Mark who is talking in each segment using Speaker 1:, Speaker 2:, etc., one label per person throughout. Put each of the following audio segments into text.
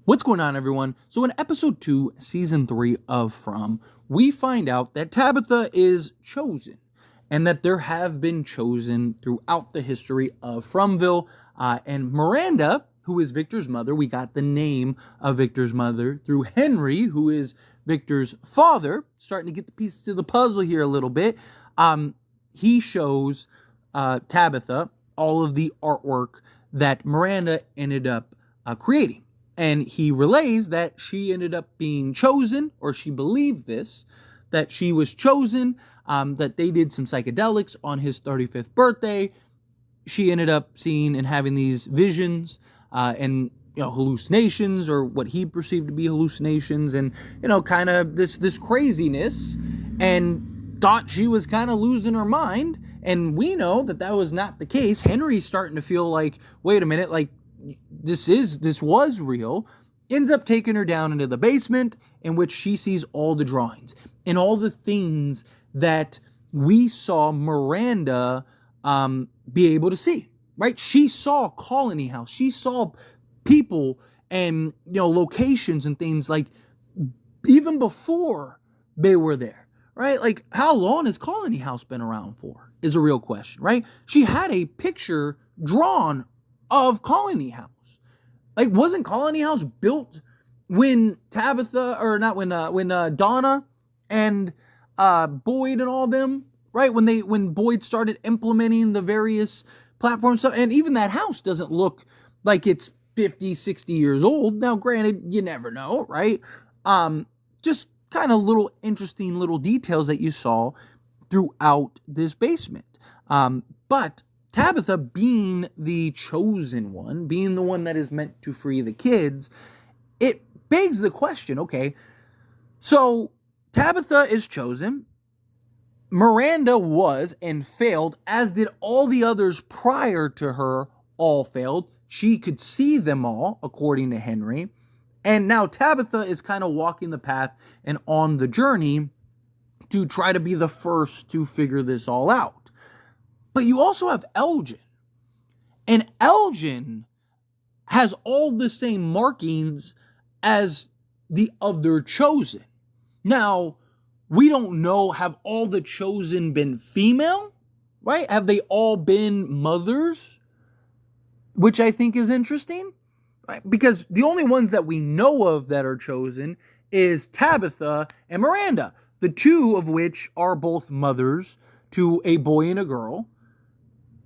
Speaker 1: What's going on, everyone? So in episode 2, season 3 of From, we find out that Tabitha is chosen and that there have been chosen throughout the history of Fromville. And Miranda, who is Victor's mother, we got the name of Victor's mother through Henry, who is Victor's father. Starting to get the pieces to the puzzle here a little bit. He shows Tabitha all of the artwork that Miranda ended up creating. And he relays that she ended up being chosen, or she believed this, that she was chosen, that they did some psychedelics on his 35th birthday. She ended up seeing and having these visions and hallucinations, or what he perceived to be hallucinations, and kind of this craziness, and thought she was kind of losing her mind. And we know that was not the case. Henry's starting to feel like, wait a minute, like this was real. Ends up taking her down into the basement, in which she sees all the drawings and all the things that we saw Miranda be able to see, right? She saw Colony House. She saw people and locations and things, like even before they were there, right? Like, how long has Colony House been around for is a real question, right? She had a picture drawn of Colony House. Like, wasn't Colony House built when Tabitha, or not, when Donna and Boyd and all them, right? When Boyd started implementing the various platform stuff, and even that house doesn't look like it's 50, 60 years old. Now, granted, you never know, right? Just kind of little interesting little details that you saw throughout this basement. But Tabitha, being the chosen one, being the one that is meant to free the kids, it begs the question, okay, so Tabitha is chosen. Miranda was and failed, as did all the others prior to her, all failed. She could see them all, according to Henry. And now Tabitha is kind of walking the path and on the journey to try to be the first to figure this all out. But you also have Elgin. And Elgin has all the same markings as the other chosen. Now, we don't know, have all the chosen been female? Right? Have they all been mothers? Which I think is interesting. Right? Because the only ones that we know of that are chosen is Tabitha and Miranda. The two of which are both mothers to a boy and a girl.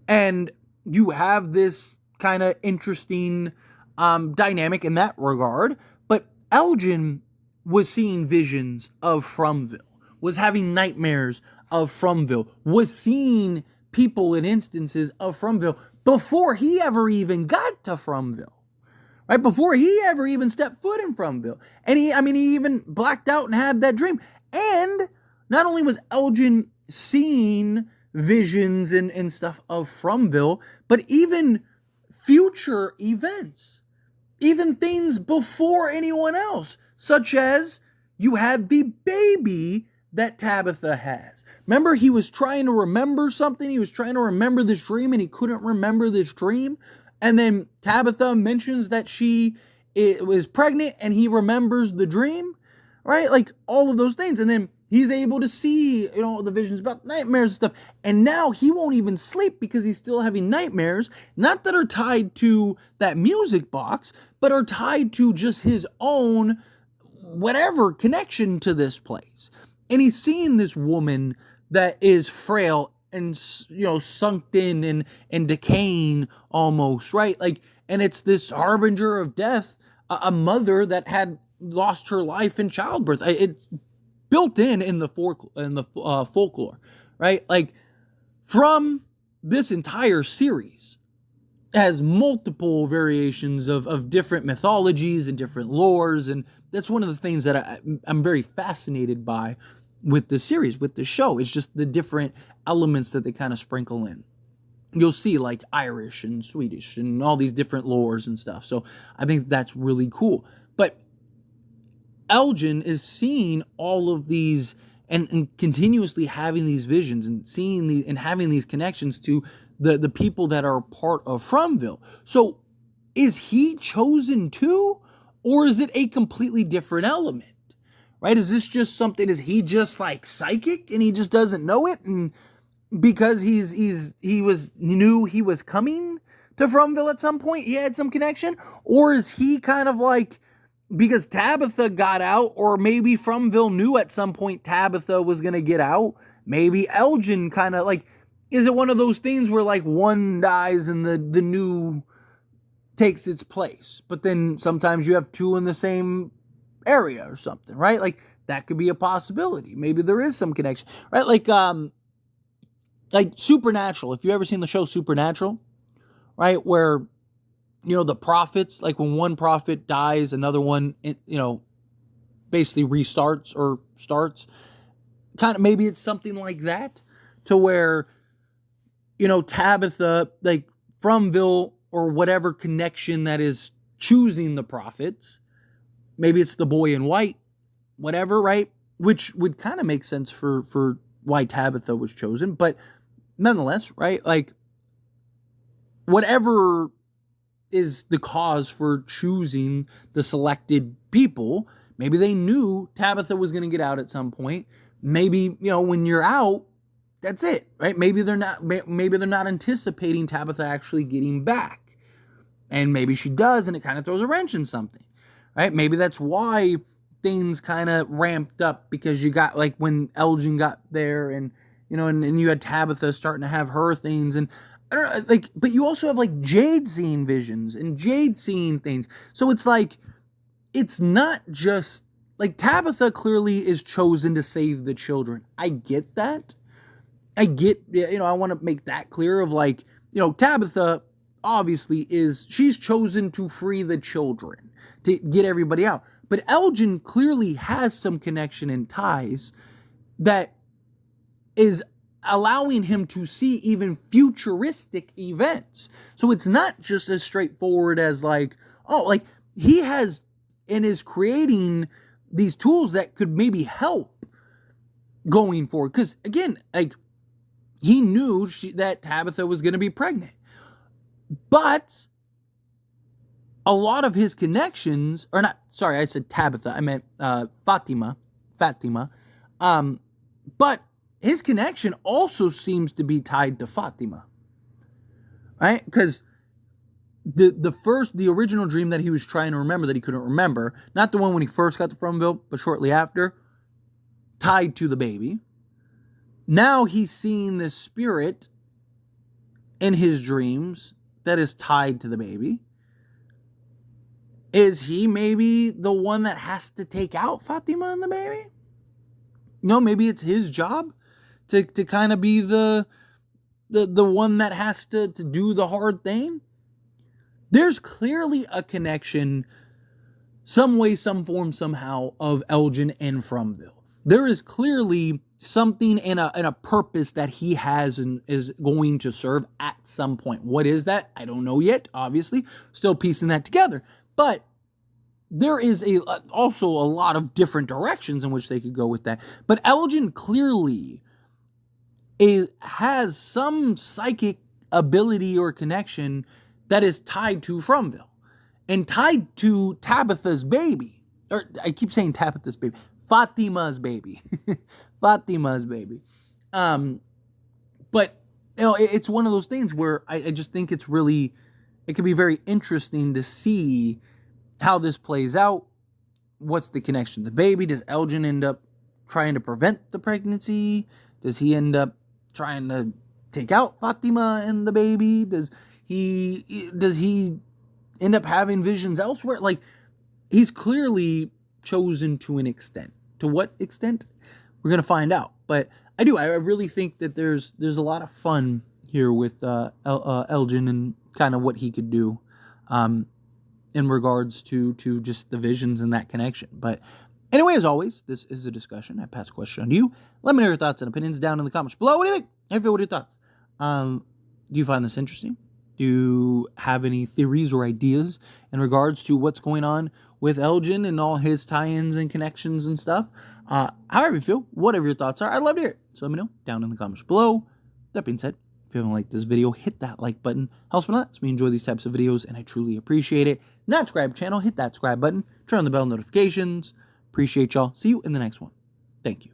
Speaker 1: And you have this kind of interesting dynamic in that regard. But Elgin was seeing visions of Fromville, was having nightmares of Fromville, was seeing people in instances of Fromville before he ever even got to Fromville. Right? Before he ever even stepped foot in Fromville. And he even blacked out and had that dream. And not only was Elgin seeing visions and stuff of Fromville, but even future events, even things before anyone else, such as you had the baby that Tabitha has. Remember, he was trying to remember something. He was trying to remember this dream, and he couldn't remember this dream. And then Tabitha mentions that she was pregnant, and he remembers the dream, right? Like, all of those things. And then he's able to see, the visions about nightmares and stuff. And now he won't even sleep because he's still having nightmares, not that are tied to that music box, but are tied to just his own whatever connection to this place. And he's seeing this woman that is frail and, sunk in and decaying almost, right? Like, and it's this harbinger of death, a mother that had lost her life in childbirth. It's built in the folklore, right? Like, from this entire series has multiple variations of different mythologies and different lores, and that's one of the things that I'm very fascinated by with the series, with the show. It's just the different elements that they kind of sprinkle in. You'll see like Irish and Swedish and all these different lores and stuff. So I think that's really cool. But Elgin is seeing all of these and continuously having these visions and seeing the and having these connections to the people that are part of Fromville. So is he chosen too? Or is it a completely different element? Right? Is this just something, is he just like psychic and he just doesn't know it? And because he knew he was coming to Fromville at some point, he had some connection? Or is he kind of like, because Tabitha got out, or maybe Fromville knew at some point Tabitha was going to get out? Maybe Elgin kind of like, is it one of those things where like one dies and the new takes its place? But then sometimes you have two in the same area or something, right? Like that could be a possibility. Maybe there is some connection, right? Like Supernatural. If you've ever seen the show Supernatural, right? Where, you know, the prophets, like when one prophet dies, another one, you know, basically restarts or starts. Kind of, maybe it's something like that, to where, you know, Tabitha, like Fromville or whatever connection that is choosing the prophets, maybe it's the boy in white, whatever, right? Which would kind of make sense for why Tabitha was chosen. But nonetheless, right? Like, whatever is the cause for choosing the selected people, maybe they knew Tabitha was going to get out at some point. Maybe, you know, when you're out, that's it, right? Maybe they're not anticipating Tabitha actually getting back. And maybe she does, and it kind of throws a wrench in something, right? Maybe that's why things kind of ramped up, because you got, like, when Elgin got there, and, you know, and you had Tabitha starting to have her things, and I don't know, like, but you also have, like, Jade seeing visions, and Jade seeing things. So it's like, it's not just, like, Tabitha clearly is chosen to save the children. I get that. I get, you know, I want to make that clear of, like, you know, Tabitha obviously she's chosen to free the children, to get everybody out. But Elgin clearly has some connection and ties that is allowing him to see even futuristic events. So it's not just as straightforward as like, oh, like he has and is creating these tools that could maybe help going forward. Because again, like, he knew that Tabitha was going to be pregnant. But a lot of his connections, or not, sorry, I said Tabitha, I meant Fatima. But his connection also seems to be tied to Fatima, right? Because the original dream that he was trying to remember that he couldn't remember, not the one when he first got to Fromville, but shortly after, tied to the baby. Now he's seeing this spirit in his dreams that is tied to the baby. Is he maybe the one that has to take out Fatima and the baby? No, maybe it's his job to kind of be the one that has to do the hard thing. There's clearly a connection, some way, some form, somehow, of Elgin and Fromville. There is clearly something and a purpose that he has and is going to serve at some point. What is that? I don't know yet, obviously. Still piecing that together. But there is also a lot of different directions in which they could go with that. But Elgin clearly has some psychic ability or connection that is tied to Fromville and tied to Tabitha's baby. Or I keep saying Tabitha's baby. Fatima's baby. Fatima's baby. But, you know, it's one of those things where I just think it could be very interesting to see how this plays out. What's the connection to the baby? Does Elgin end up trying to prevent the pregnancy? Does he end up trying to take out Fatima and the baby? Does he end up having visions elsewhere? Like, he's clearly chosen to an extent. To what extent? We're going to find out. But I really think that there's a lot of fun here with Elgin and kind of what he could do in regards to just the visions and that connection. But anyway, as always, this is a discussion. I pass a question on to you. Let me know your thoughts and opinions down in the comments below. What do you think? What are your thoughts? Do you find this interesting? Do you have any theories or ideas in regards to what's going on with Elgin and all his tie-ins and connections and stuff? However you feel, whatever your thoughts are, I'd love to hear it. So let me know down in the comments below. That being said, if you haven't liked this video, hit that like button. Helps me a lot. Lets me enjoy these types of videos, and I truly appreciate it. not subscribe channel, hit that subscribe button, turn on the bell notifications. Appreciate y'all. See you in the next one. Thank you.